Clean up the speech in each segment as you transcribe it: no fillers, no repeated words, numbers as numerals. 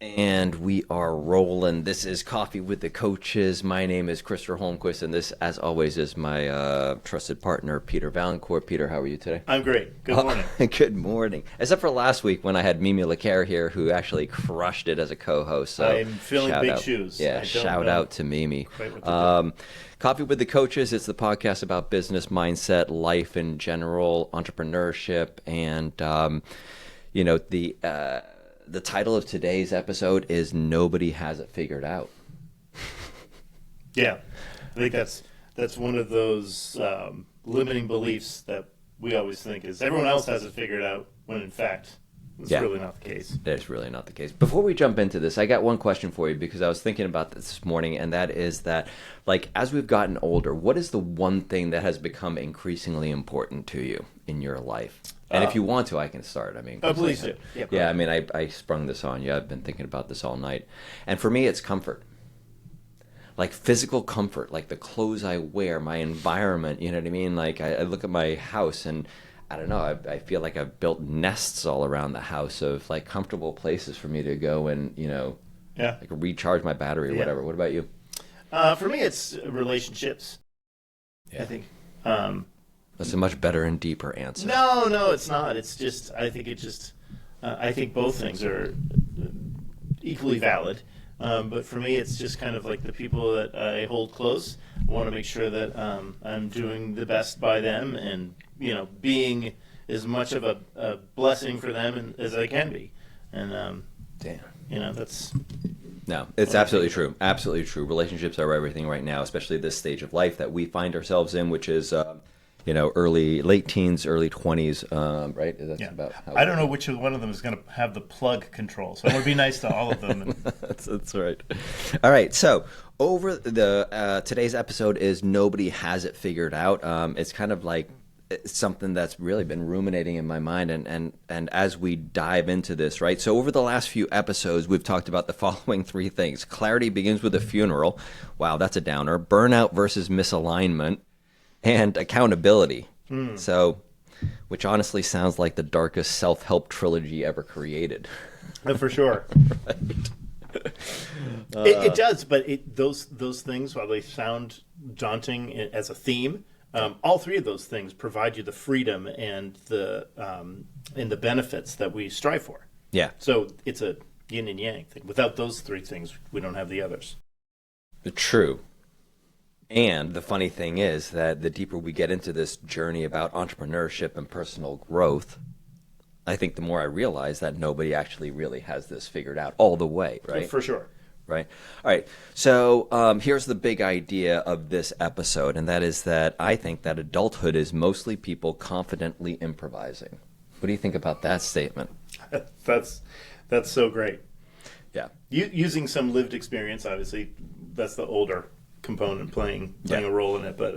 And we are rolling. This is Coffee with the Coaches. My name is Christopher Holmquist, and this, as always, is my trusted partner, Peter Valancourt. Peter, how are you today? I'm great. Good morning. Good morning. Except for last week when I had Mimi LeCaire here, who actually crushed it as a co-host. So I'm filling big out. shoes. Yeah, shout out to Mimi. Coffee with the Coaches. It's the podcast about business, mindset, life in general, entrepreneurship, and the title of today's episode is Nobody Has It Figured Out. Yeah, I think that's one of those limiting beliefs that we always think is everyone else has it figured out, when in fact it's really not the case. That's really not the case. Before we jump into this, I got one question for you because I was thinking about this morning, and that is that, like, as we've gotten older, what is the one thing that has become increasingly important to you in your life? And if you want to, I can start. I mean, please do. Yeah, I mean, I sprung this on you. I've been thinking about this all night. And for me, it's comfort. Like physical comfort, like the clothes I wear, my environment, you know what I mean? Like I look at my house and I don't know, I feel like I've built nests all around the house of like comfortable places for me to go and, like recharge my battery or whatever. What about you? For me, it's relationships. Yeah. I think. That's a much better and deeper answer. No, it's not. It's just, I think both things are equally valid. But for me, it's just kind of like the people that I hold close. I want to make sure that I'm doing the best by them and, being as much of a blessing for them as I can be. And, that's... No, it's absolutely true. Absolutely true. Relationships are everything right now, especially this stage of life that we find ourselves in, which is... late teens, early 20s, right? That's about how I don't know which one of them is going to have the plug control, so I'm going to be nice to all of them. That's right. All right, so over the today's episode is Nobody Has It Figured Out. It's kind of like something that's really been ruminating in my mind, and as we dive into this, right? So over the last few episodes, we've talked about the following three things. Clarity begins with a funeral. Wow, that's a downer. Burnout versus misalignment. And accountability. So, which honestly sounds like the darkest self-help trilogy ever created. For sure. Right. It does, but those things, while they sound daunting as a theme, all three of those things provide you the freedom and the benefits that we strive for. Yeah. So it's a yin and yang thing. Without those three things, we don't have the others. True. And the funny thing is that the deeper we get into this journey about entrepreneurship and personal growth, I think the more I realize that nobody actually really has this figured out all the way, right? For sure. Right. All right. So here's the big idea of this episode, and that is that I think that adulthood is mostly people confidently improvising. What do you think about that statement? That's so great. Yeah. Using some lived experience, obviously, that's the older component playing a role in it, but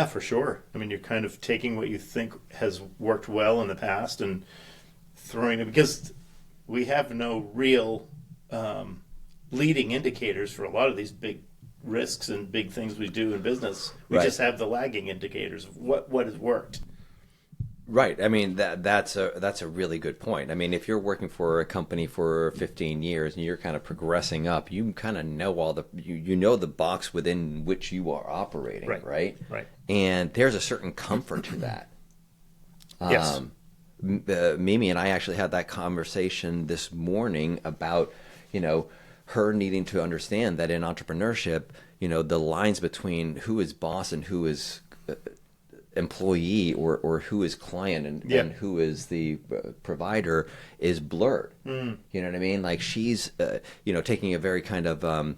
for sure. I mean, you're kind of taking what you think has worked well in the past and throwing it, because we have no real leading indicators for a lot of these big risks and big things we do in business. We just have the lagging indicators of what has worked. Right. I mean, that's a really good point. I mean, if you're working for a company for 15 years and you're kind of progressing up, you kind of know all you know the box within which you are operating, right? Right. And there's a certain comfort to that. Yes. Mimi and I actually had that conversation this morning about, her needing to understand that in entrepreneurship, the lines between who is boss and who is employee or who is client and who is the provider is blurred. You know what I mean? Like she's, taking a very kind of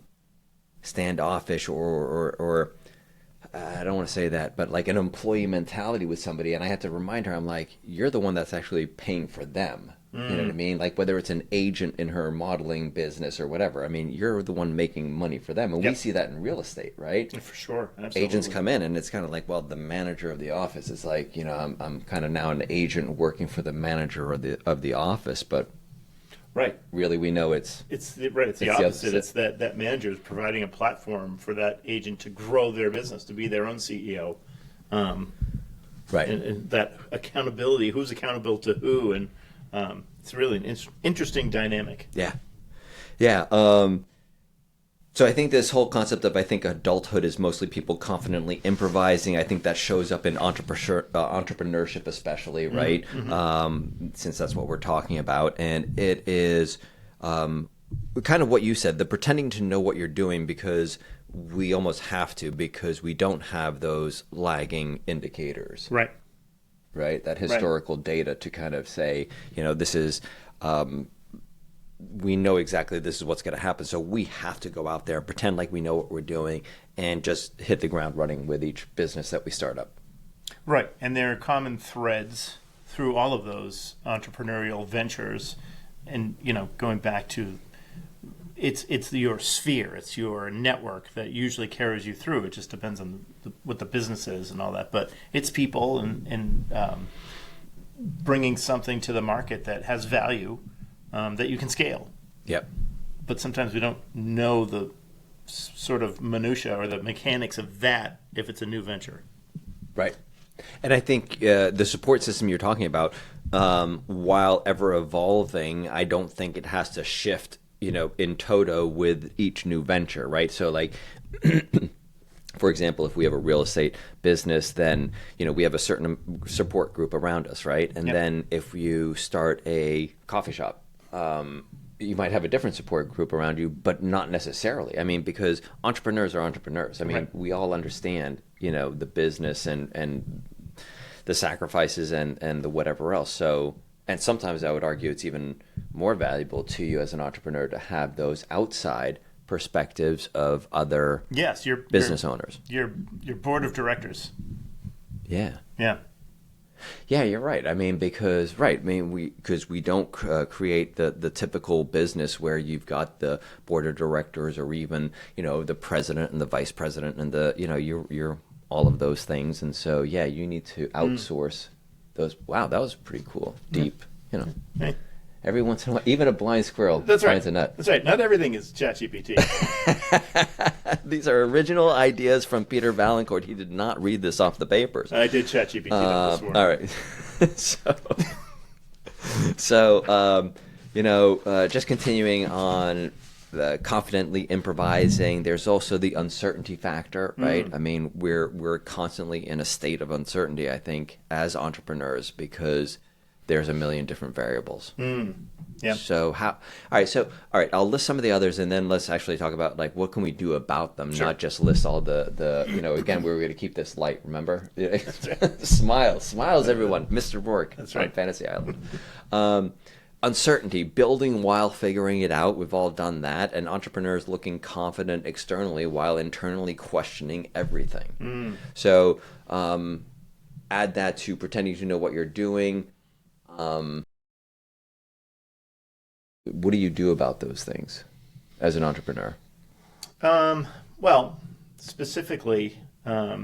standoffish or I don't want to say that, but like an employee mentality with somebody. And I had to remind her, I'm like, you're the one that's actually paying for them. You know what I mean? Like whether it's an agent in her modeling business or whatever. I mean, you're the one making money for them. And we see that in real estate, right? For sure. Absolutely. Agents come in and it's kind of like, well, the manager of the office is like, I'm kind of now an agent working for the manager of the office. But right, really we know it's the opposite. It's that manager is providing a platform for that agent to grow their business, to be their own CEO. Right. And that accountability, who's accountable to who, and it's really an interesting dynamic. Yeah. Yeah. So I think this whole concept of, I think, adulthood is mostly people confidently improvising. I think that shows up in entrepreneurship, especially, right? Since that's what we're talking about, and it is kind of what you said, the pretending to know what you're doing, because we almost have to, because we don't have those lagging indicators, Right. right? That historical data to kind of say, this is. We know exactly this is what's going to happen. So we have to go out there, pretend like we know what we're doing, and just hit the ground running with each business that we start up. Right. And there are common threads through all of those entrepreneurial ventures. And, going back to it's your sphere, it's your network that usually carries you through. It just depends on what the business is and all that. But it's people and bringing something to the market that has value. That you can scale. Yep. But sometimes we don't know the sort of minutia or the mechanics of that if it's a new venture. Right. And I think the support system you're talking about, while ever evolving, I don't think it has to shift, in toto with each new venture, right? So like, for example, if we have a real estate business, then, we have a certain support group around us, right? And then if you start a coffee shop, you might have a different support group around you, but not necessarily. I mean, because entrepreneurs are entrepreneurs. I mean, we all understand, the business and the sacrifices and the whatever else. So, and sometimes I would argue it's even more valuable to you as an entrepreneur to have those outside perspectives of other your business owners. Your board of directors. Yeah. Yeah. Yeah, you're right. I mean, because we don't create the typical business where you've got the board of directors or even the president and the vice president and you're all of those things. And so you need to outsource those. Wow, that was pretty cool, deep. Hey. Every once in a while, even a blind squirrel finds a nut. That's right. Not everything is ChatGPT. These are original ideas from Peter Valancourt. He did not read this off the papers. I did ChatGPT this morning. All right. So just continuing on confidently improvising, there's also the uncertainty factor, right? I mean, we're constantly in a state of uncertainty, I think, as entrepreneurs, because there's a million different variables. Yeah. So all right, I'll list some of the others, and then let's actually talk about like what can we do about them, not just list all the again, we were going to keep this light, remember? Smiles everyone. Mr. Rourke. That's right. On Fantasy Island. Uncertainty, building while figuring it out. We've all done that. And entrepreneurs looking confident externally while internally questioning everything. So add that to pretending to know what you're doing. What do you do about those things as an entrepreneur? Well, specifically, I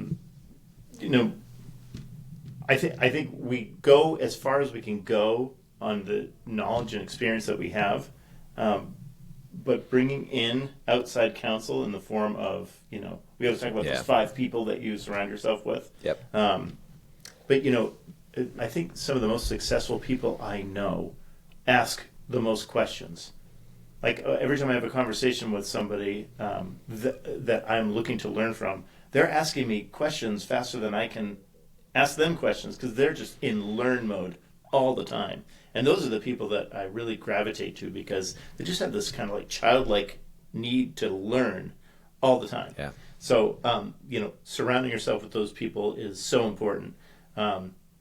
think we go as far as we can go on the knowledge and experience that we have, but bringing in outside counsel in the form of, we always talk about those 5 people that you surround yourself with. Yep. But, I think some of the most successful people I know ask the most questions. Like every time I have a conversation with somebody that I'm looking to learn from, they're asking me questions faster than I can ask them questions, because they're just in learn mode all the time. And those are the people that I really gravitate to, because they just have this kind of like childlike need to learn all the time. Yeah. So, surrounding yourself with those people is so important.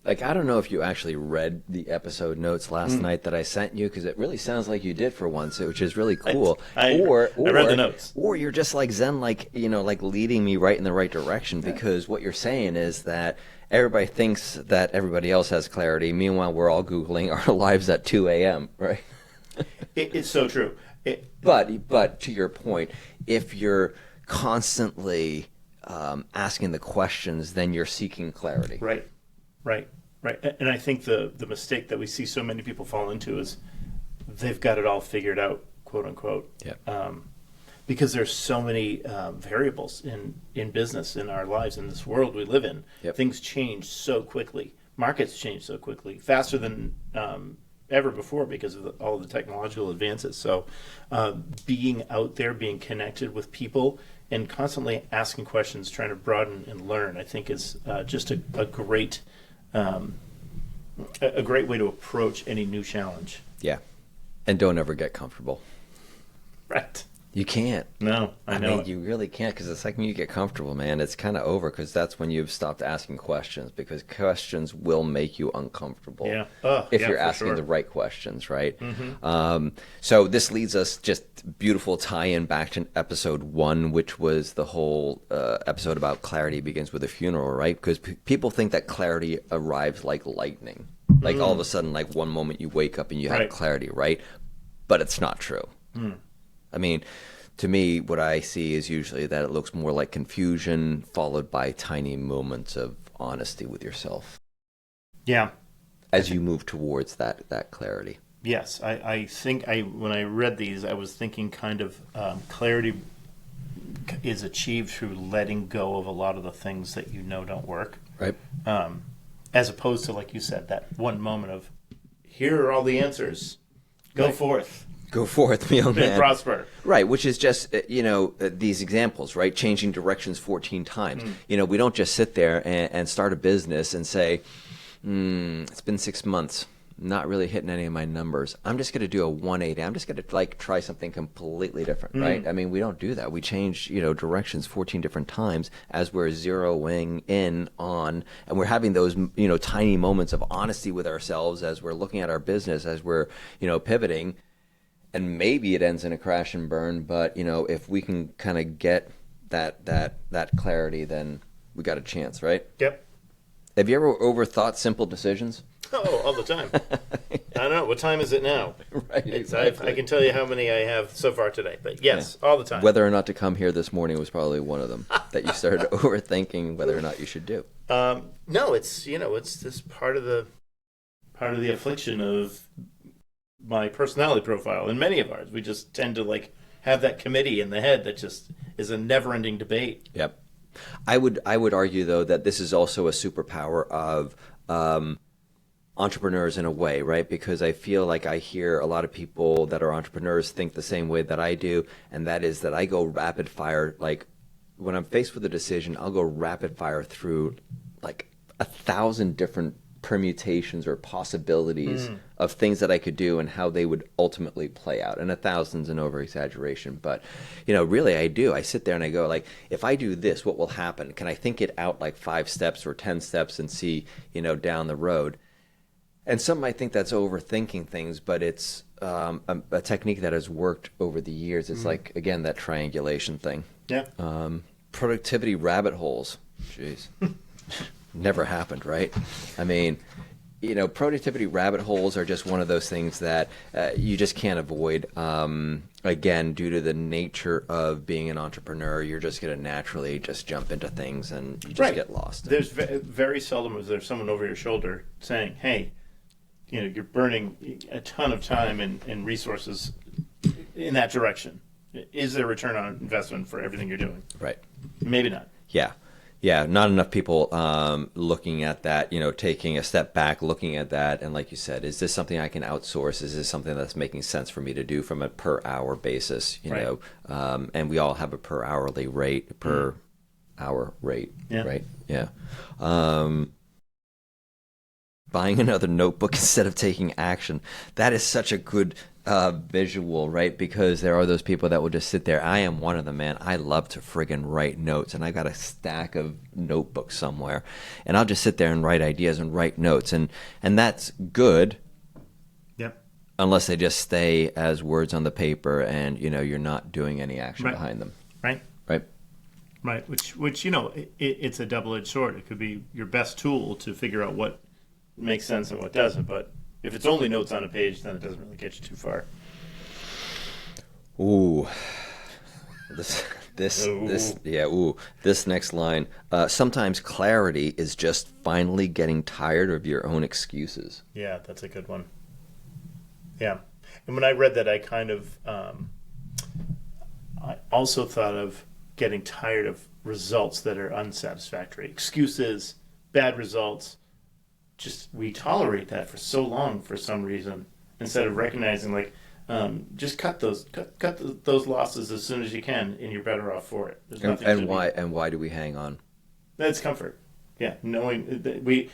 I don't know if you actually read the episode notes last night that I sent you, because it really sounds like you did for once, which is really cool. I read the notes. Or you're just like Zen, like leading me right in the right direction, because what you're saying is that everybody thinks that everybody else has clarity. Meanwhile, we're all Googling our lives at 2 a.m., right? It's so true. But to your point, if you're constantly asking the questions, then you're seeking clarity. Right. And I think the mistake that we see so many people fall into is they've got it all figured out, quote unquote. Yeah. Because there's so many variables in business, in our lives, in this world we live in. Yep. Things change so quickly. Markets change so quickly, faster than ever before because of all the technological advances. So being out there, being connected with people, and constantly asking questions, trying to broaden and learn, I think is just a great way to approach any new challenge. Yeah. And don't ever get comfortable. Right. You can't. No, I know. mean, you really can't, because the second you get comfortable, man, it's kind of over, because that's when you've stopped asking questions, because questions will make you uncomfortable. Yeah. If yeah, you're for asking sure. the right questions, right? Mm-hmm. So this leads us, just beautiful tie-in back to episode 1, which was the whole episode about clarity begins with a funeral, right? Because people think that clarity arrives like lightning. Like all of a sudden, like one moment you wake up and you have Right. clarity, right? But it's not true. I mean, to me, what I see is usually that it looks more like confusion followed by tiny moments of honesty with yourself Yeah. as you move towards that clarity. Yes, I think when I read these, I was thinking kind of clarity is achieved through letting go of a lot of the things that you know don't work, Right. as opposed to, like you said, that one moment of, here are all the answers, go Right. forth Go forth, me old and man. prosper. Right, which is just, these examples, right? Changing directions 14 times. We don't just sit there and start a business and say, it's been 6 months, not really hitting any of my numbers. I'm just going to do a 180. I'm just going to try something completely different, right? I mean, we don't do that. We change, directions 14 different times as we're zeroing in on, and we're having those, tiny moments of honesty with ourselves as we're looking at our business, as we're, pivoting. And maybe it ends in a crash and burn, but if we can kind of get that clarity, then we got a chance, right? Yep. Have you ever overthought simple decisions? Oh, all the time. I don't know. What time is it now? Right, exactly. I can tell you how many I have so far today, but yes, all the time. Whether or not to come here this morning was probably one of them that you started overthinking whether or not you should do. No, it's it's this part of the affliction of my personality profile, and many of ours. We just tend to have that committee in the head that just is a never-ending debate. Yep. I would argue, though, that this is also a superpower of entrepreneurs in a way, right? Because I feel like I hear a lot of people that are entrepreneurs think the same way that I do, and that is that I go rapid fire. Like when I'm faced with a decision, I'll go rapid fire through 1,000 different permutations or possibilities of things that I could do and how they would ultimately play out. And 1,000's an over exaggeration, but really I do. I sit there and I go, if I do this, what will happen? Can I think it out 5 steps or 10 steps and see, down the road? And some might think that's overthinking things, but it's a technique that has worked over the years. It's again, that triangulation thing. Yeah. Productivity rabbit holes. Jeez. Never happened, right? I mean, productivity rabbit holes are just one of those things that you just can't avoid. Again, due to the nature of being an entrepreneur, you're just going to naturally just jump into things and you just get lost. There's very seldom is there someone over your shoulder saying, hey, you're burning a ton of time and resources in that direction. Is there a return on investment for everything you're doing? Right. Maybe not. Yeah, not enough people looking at that, taking a step back, looking at that, and like you said, is this something I can outsource? Is this something that's making sense for me to do from a per hour basis? Right. And we all have a per hourly rate, per hour rate, right? Yeah. Buying another notebook instead of taking action. That is such a good visual, right? Because there are those people that will just sit there. I am one of them, man. I love to friggin' write notes, and I got a stack of notebooks somewhere, and I'll just sit there and write ideas and write notes, and that's good. Yep. Unless they just stay as words on the paper, and you're not doing any action behind them. Right. Which it's a double-edged sword. It could be your best tool to figure out what makes sense and what doesn't, but if it's only notes on a page, then it doesn't really get you too far. Ooh. This next line. Sometimes clarity is just finally getting tired of your own excuses. Yeah, that's a good one. Yeah. And when I read that, I kind of I also thought of getting tired of results that are unsatisfactory. Excuses, bad results. Just we tolerate that for so long for some reason. instead of recognizing like, just cut those losses as soon as you can, and you're better off for it. There's nothing And why do we hang on? That's comfort. Yeah, knowing that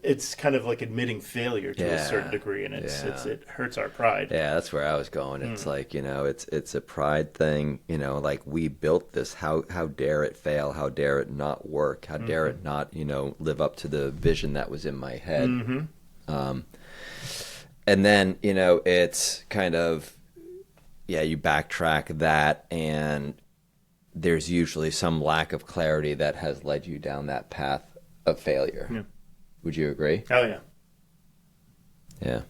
it's kind of like admitting failure to a certain degree, and it hurts our pride. Yeah, that's where I was going. It's like, it's a pride thing, like we built this. How dare it fail? How dare it not work? How dare it not, live up to the vision that was in my head? And then, it's kind of, you backtrack that, and there's usually some lack of clarity that has led you down that path of failure. Yeah. Would you agree? Oh, yeah. Yeah.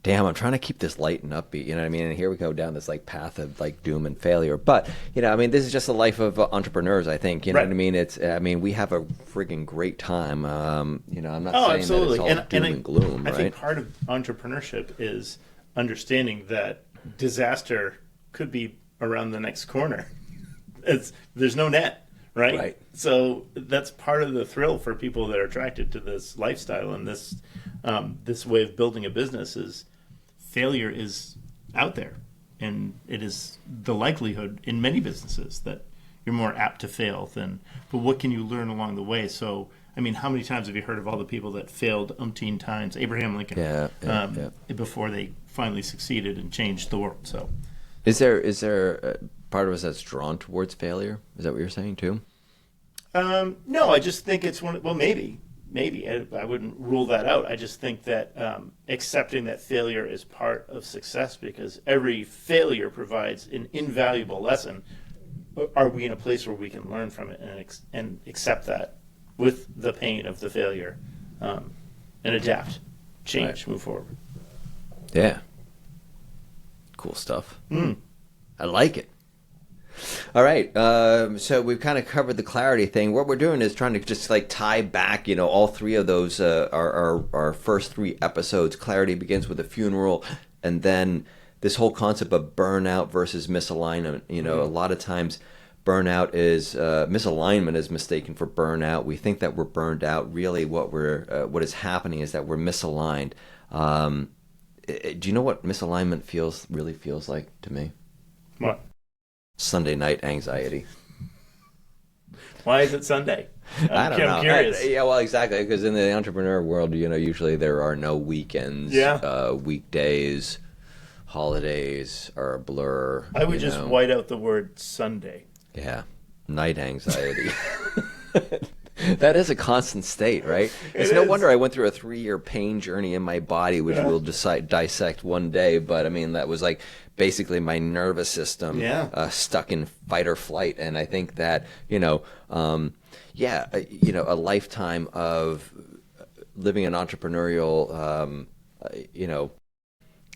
Damn, I'm trying to keep this light and upbeat, you know what I mean? And here we go down this like path of like doom and failure. But, this is just the life of entrepreneurs, I think. You know what I mean? We have a friggin' great time. I'm not saying absolutely. that it's all doom and gloom, right? I think part of entrepreneurship is understanding that disaster could be around the next corner. There's no net. Right. So that's part of the thrill for people that are attracted to this lifestyle and this way of building a business is failure is out there, and it is the likelihood in many businesses that you're more apt to fail than. But what can you learn along the way? So I mean, how many times have you heard of all the people that failed umpteen times? Abraham Lincoln, before they finally succeeded and changed the world. So is there part of us that's drawn towards failure? Is that what you're saying too? No, I just think it's maybe I wouldn't rule that out. I just think that accepting that failure is part of success, because every failure provides an invaluable lesson. Are we in a place where we can learn from it and accept that with the pain of the failure, and adapt, change, move forward? Yeah. Cool stuff. I like it. All right, so we've kind of covered the clarity thing. What we're doing is trying to just like tie back, all three of those, our first three episodes. Clarity begins with a funeral, and then this whole concept of burnout versus misalignment. A lot of times burnout is, misalignment is mistaken for burnout. We think that we're burned out. Really what is happening is that we're misaligned. Do you know what misalignment really feels like to me? What? Sunday night anxiety. Why is it Sunday? I don't know. I'm curious. Yeah, well, exactly, because in the entrepreneur world, usually there are no weekends. Yeah. Weekdays, holidays are a blur. I would just white out the word Sunday. Yeah, night anxiety. That is a constant state, right? It's no wonder I went through a 3-year pain journey in my body, which we'll dissect one day. But I mean, that was like basically my nervous system stuck in fight or flight. And I think that, a lifetime of living an entrepreneurial,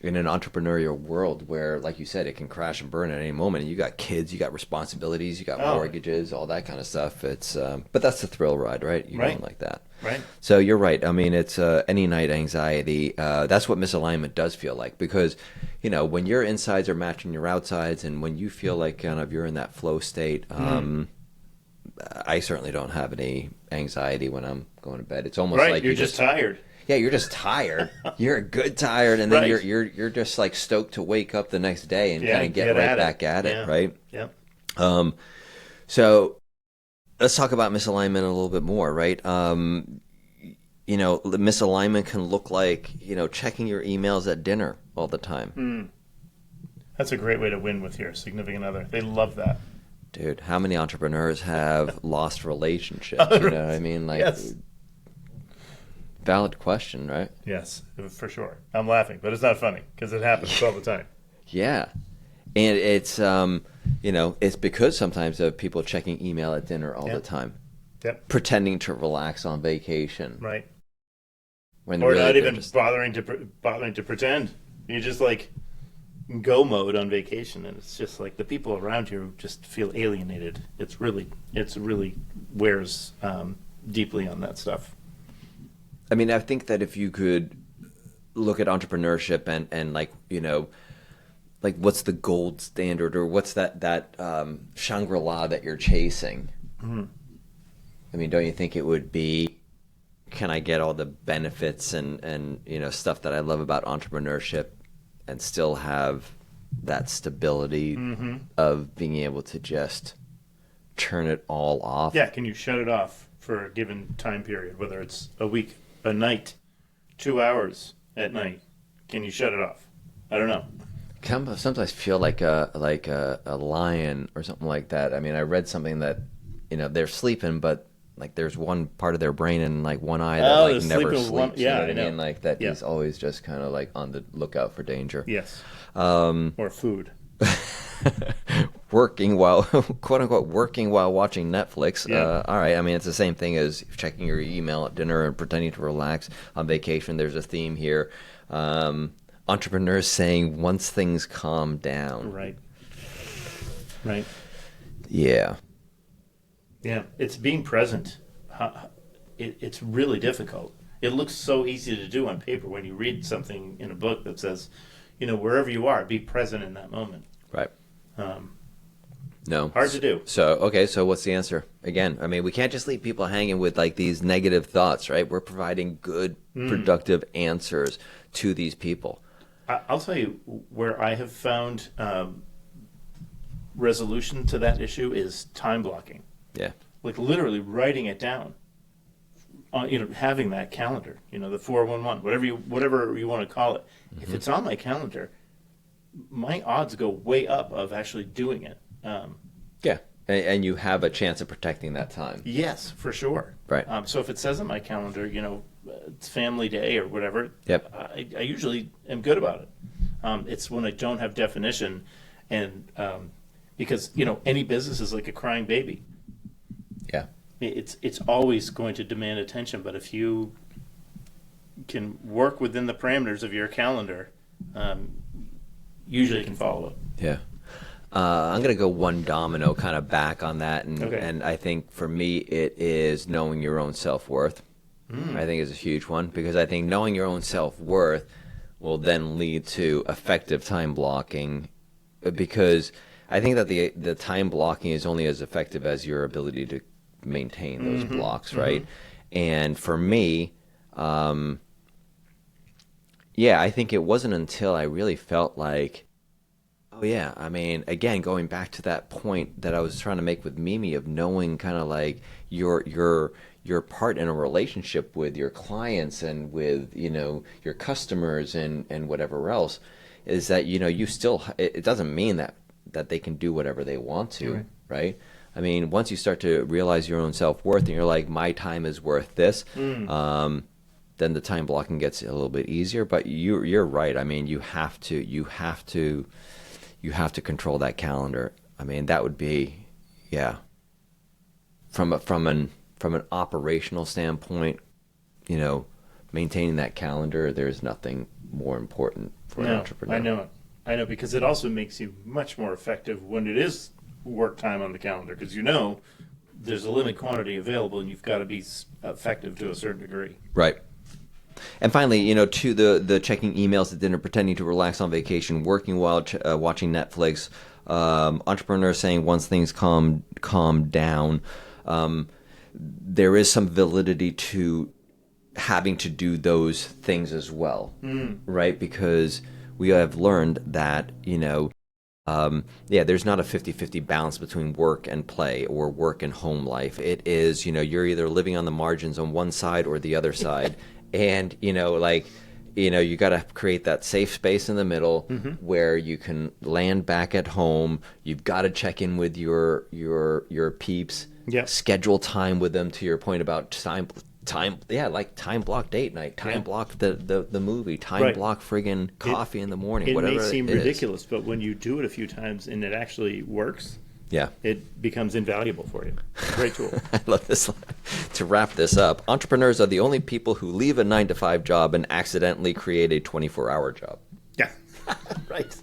in an entrepreneurial world where, like you said, it can crash and burn at any moment. And you got kids, you got responsibilities, you got mortgages, all that kind of stuff. It's, but that's the thrill ride, right? You don't like that. Right. So you're right. I mean, it's any night anxiety. That's what misalignment does feel like, because, when your insides are matching your outsides, and when you feel like kind of you're in that flow state, I certainly don't have any anxiety when I'm going to bed. It's almost like you're just tired. Yeah, you're just tired. You're a good tired, and then you're just like stoked to wake up the next day and kind of get right back at it, right? Yeah. So let's talk about misalignment a little bit more, right? The misalignment can look like, checking your emails at dinner all the time. That's a great way to win with your significant other. They love that. Dude, how many entrepreneurs have lost relationships? You know what I mean? Like, yes. Valid question, right? Yes, for sure. I'm laughing, but it's not funny because it happens all the time. Yeah. And it's, it's because sometimes of people checking email at dinner all the time. Yep. Pretending to relax on vacation. Right. When or really not even bothering to pretend. You're just like go mode on vacation, and it's just like the people around you just feel alienated. It's really wears deeply on that stuff. I mean, I think that if you could look at entrepreneurship and like, like what's the gold standard, or what's that Shangri-La that you're chasing? Mm-hmm. I mean, don't you think it would be can I get all the benefits and stuff that I love about entrepreneurship and still have that stability of being able to just turn it all off? Yeah, can you shut it off for a given time period, whether it's a week, a night, 2 hours at night? Can you shut it off? I don't know. Sometimes I feel like a lion or something like that. I mean, I read something that they're sleeping, but like there's one part of their brain and like one eye that like never sleeps. Yeah, you know what I know. mean? Like that is always just kind of like on the lookout for danger. Yes. Or food. Working while quote unquote working while watching Netflix. Yeah. All right. I mean, it's the same thing as checking your email at dinner and pretending to relax on vacation. There's a theme here. Entrepreneurs saying once things calm down. Right. Yeah. Yeah, it's being present. It's really difficult. It looks so easy to do on paper when you read something in a book that says, wherever you are, be present in that moment. Right. No. Hard to do. So what's the answer? Again, I mean, we can't just leave people hanging with like these negative thoughts, right? We're providing good, productive answers to these people. I'll tell you where I have found resolution to that issue is time blocking. Yeah. Like literally writing it down. Having that calendar, the 411, whatever you want to call it. If it's on my calendar, my odds go way up of actually doing it. Yeah. And you have a chance of protecting that time. Yes, for sure. Right. So if it says on my calendar, it's family day or whatever, yep. I usually am good about it. It's when I don't have definition, and because any business is like a crying baby. Yeah. It's always going to demand attention, but if you can work within the parameters of your calendar, usually you can follow it. Yeah. I'm going to go one domino kind of back on that. Okay. And I think for me, it is knowing your own self-worth. I think is a huge one, because I think knowing your own self-worth will then lead to effective time blocking, because I think that the time blocking is only as effective as your ability to maintain those blocks, right? And for me, I think it wasn't until I really felt like, oh yeah, I mean, again, going back to that point that I was trying to make with Mimi of knowing kind of like your part in a relationship with your clients and with your customers and whatever else, is that you still, it doesn't mean that they can do whatever they want to, right? I mean, once you start to realize your own self-worth and you're like, my time is worth this, then the time blocking gets a little bit easier. But you're right. I mean, you have to control that calendar. I mean, that would be, from an operational standpoint, maintaining that calendar, there's nothing more important for an entrepreneur. I know, because it also makes you much more effective when it is work time on the calendar, because there's a limited quantity available and you've got to be effective to a certain degree. Right. And finally, to the checking emails at dinner, pretending to relax on vacation, working while watching Netflix, entrepreneurs saying once things calm down, there is some validity to having to do those things as well, right? Because we have learned that, there's not a 50-50 balance between work and play or work and home life. It is, you're either living on the margins on one side or the other side. And, you got to create that safe space in the middle where you can land back at home. You've got to check in with your peeps, schedule time with them, to your point about time, like time block date night, time block the movie, time block friggin' coffee in the morning, whatever it is. It may seem ridiculous, but when you do it a few times and it actually works, it becomes invaluable for you. Great tool. I love this. To wrap this up, entrepreneurs are the only people who leave a 9-to-5 job and accidentally create a 24-hour job. Yeah. Right.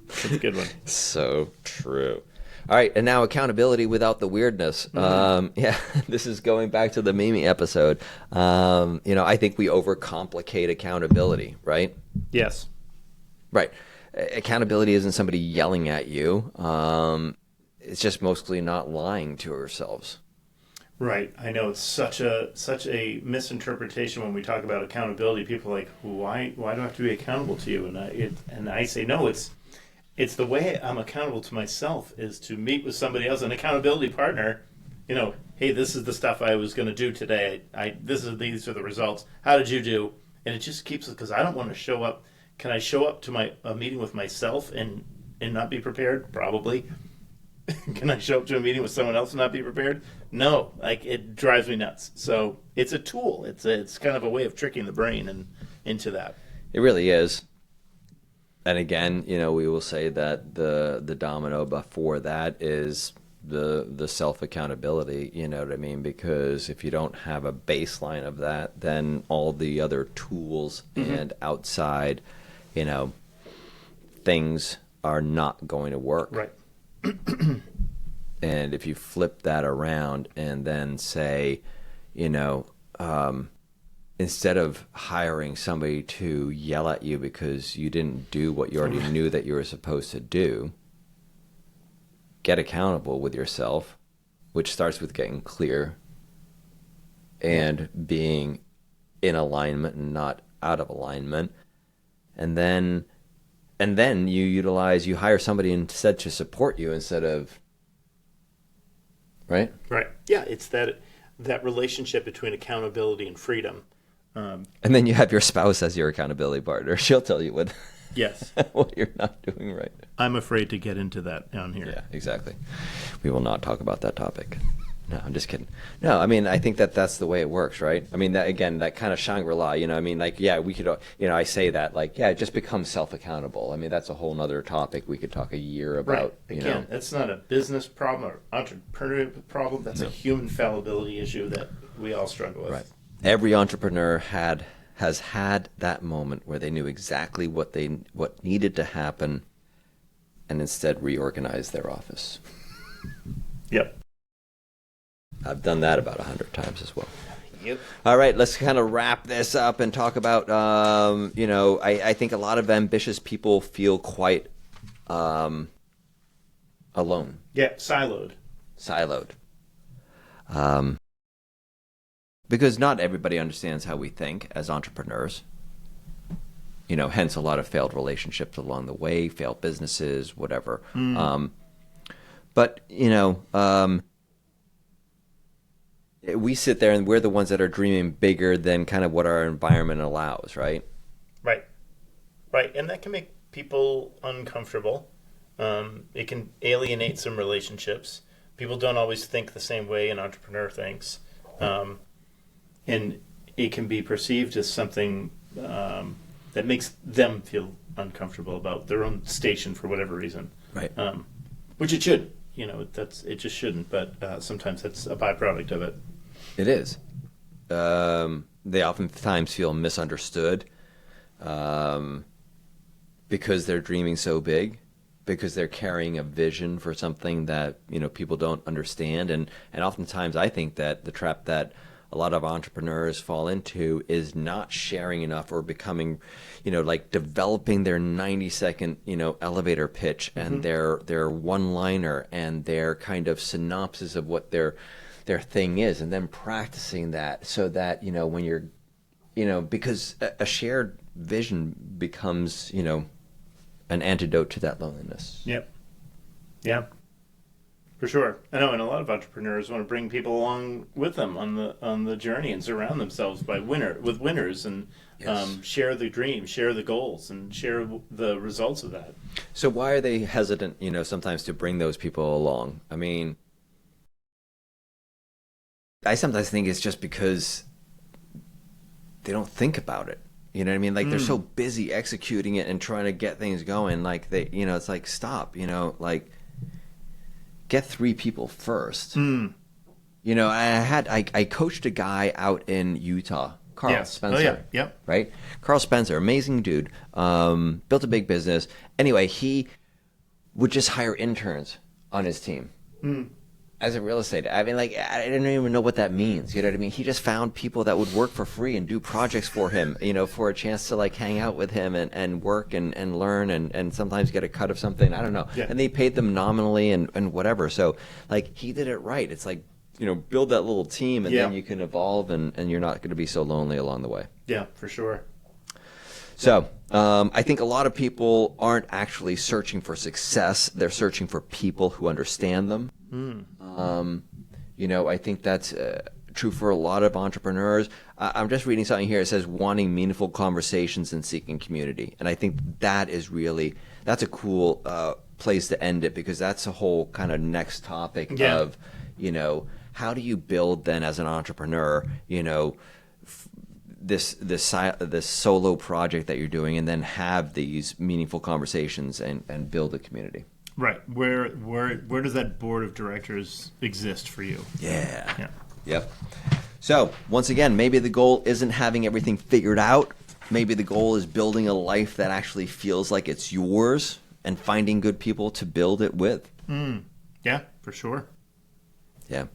That's a good one. So true. All right, and now accountability without the weirdness. This is going back to the Mimi episode. I think we overcomplicate accountability, right? Yes. Right. Accountability isn't somebody yelling at you. It's just mostly not lying to ourselves. Right. I know it's such a misinterpretation when we talk about accountability. People are like, why do I have to be accountable to you? And I say no. It's the way I'm accountable to myself is to meet with somebody else, an accountability partner. Hey, this is the stuff I was going to do today. These are the results. How did you do? And it just keeps, because I don't want to show up. Can I show up to a meeting with myself and not be prepared? Probably. Can I show up to a meeting with someone else and not be prepared? No, it drives me nuts. So it's a tool. It's kind of a way of tricking the brain and into that. It really is. And again, we will say that the domino before that is the self accountability. You know what I mean? Because if you don't have a baseline of that, then all the other tools and outside, things are not going to work. Right. And if you flip that around and then say, instead of hiring somebody to yell at you because you didn't do what you already knew that you were supposed to do, get accountable with yourself, which starts with getting clear and being in alignment and not out of alignment. And then you hire somebody instead to support you instead of, right? Right. Yeah, it's that relationship between accountability and freedom. And then you have your spouse as your accountability partner. She'll tell you what Yes. what you're not doing right. I'm afraid to get into that down here. Yeah, exactly. We will not talk about that topic. No, I'm just kidding. No, I mean, I think that's the way it works, right? I mean, that again, that kind of Shangri-La, we could, I say that, just become self-accountable. I mean, that's a whole nother topic we could talk a year about. Right. Again, that's not a business problem or entrepreneurial problem. That's a human fallibility issue that we all struggle with. Right. Every entrepreneur has had that moment where they knew exactly what needed to happen and instead reorganized their office. Yep. I've done that about 100 times as well. Yep. All right, let's kind of wrap this up and talk about, I think a lot of ambitious people feel quite alone. Yeah, siloed. Because not everybody understands how we think as entrepreneurs. Hence a lot of failed relationships along the way, failed businesses, whatever. But we sit there and we're the ones that are dreaming bigger than kind of what our environment allows, right? Right. And that can make people uncomfortable. It can alienate some relationships. People don't always think the same way an entrepreneur thinks. And it can be perceived as something that makes them feel uncomfortable about their own station for whatever reason. Right. Which it should. It just shouldn't. But sometimes that's a byproduct of it. It is. They oftentimes feel misunderstood because they're dreaming so big, because they're carrying a vision for something that people don't understand, and oftentimes I think that the trap that a lot of entrepreneurs fall into is not sharing enough or becoming, developing their 90-second, elevator pitch and their one-liner and their kind of synopsis of what their thing is, and then practicing that so that, when you're, because a shared vision becomes, an antidote to that loneliness. Yep. Yeah. For sure. I know, and a lot of entrepreneurs want to bring people along with them on the journey and surround themselves with winners and Yes. Share the dream, share the goals, and share the results of that. So why are they hesitant, sometimes to bring those people along? I mean, I sometimes think it's just because they don't think about it. You know what I mean? They're so busy executing it and trying to get things going. It's like, stop, get 3 people first. I coached a guy out in Utah, Carl Spencer. Oh, yeah. Yep. Right? Carl Spencer, amazing dude. Built a big business. Anyway, he would just hire interns on his team as a real estate. I mean, I didn't even know what that means. You know what I mean? He just found people that would work for free and do projects for him, for a chance to hang out with him and work and learn and sometimes get a cut of something. I don't know. Yeah. And they paid them nominally and whatever. So he did it right. It's like build that little team, and Yeah. then you can evolve, and you're not going to be so lonely along the way. Yeah, for sure. So I think a lot of people aren't actually searching for success. They're searching for people who understand them. I think that's true for a lot of entrepreneurs. I'm just reading something here. It says wanting meaningful conversations and seeking community. And I think that's a cool place to end it, because that's a whole kind of next topic of, how do you build then as an entrepreneur, this solo project that you're doing, and then have these meaningful conversations and build a community. Right. Where does that board of directors exist for you? Yeah. Yep. So once again, maybe the goal isn't having everything figured out. Maybe the goal is building a life that actually feels like it's yours, and finding good people to build it with. Yeah, for sure. Yeah.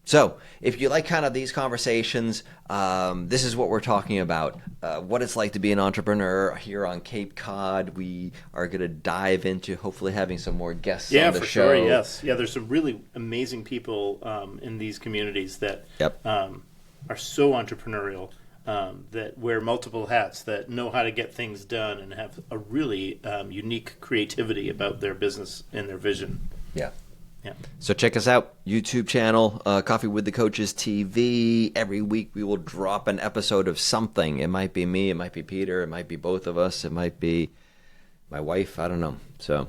So if you like kind of these conversations, this is what we're talking about. What it's like to be an entrepreneur here on Cape Cod. We are going to dive into hopefully having some more guests on the show. Yeah, for sure, yes. Yeah, there's some really amazing people in these communities that are so entrepreneurial, that wear multiple hats, that know how to get things done, and have a really unique creativity about their business and their vision. Yeah. Yeah. So check us out, YouTube channel, Coffee with the Coaches TV. Every week we will drop an episode of something. It might be me, it might be Peter, it might be both of us, it might be my wife, I don't know. So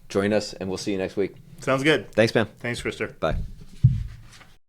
join us, and we'll see you next week. Sounds good. Thanks, man. Thanks, Krister. Bye.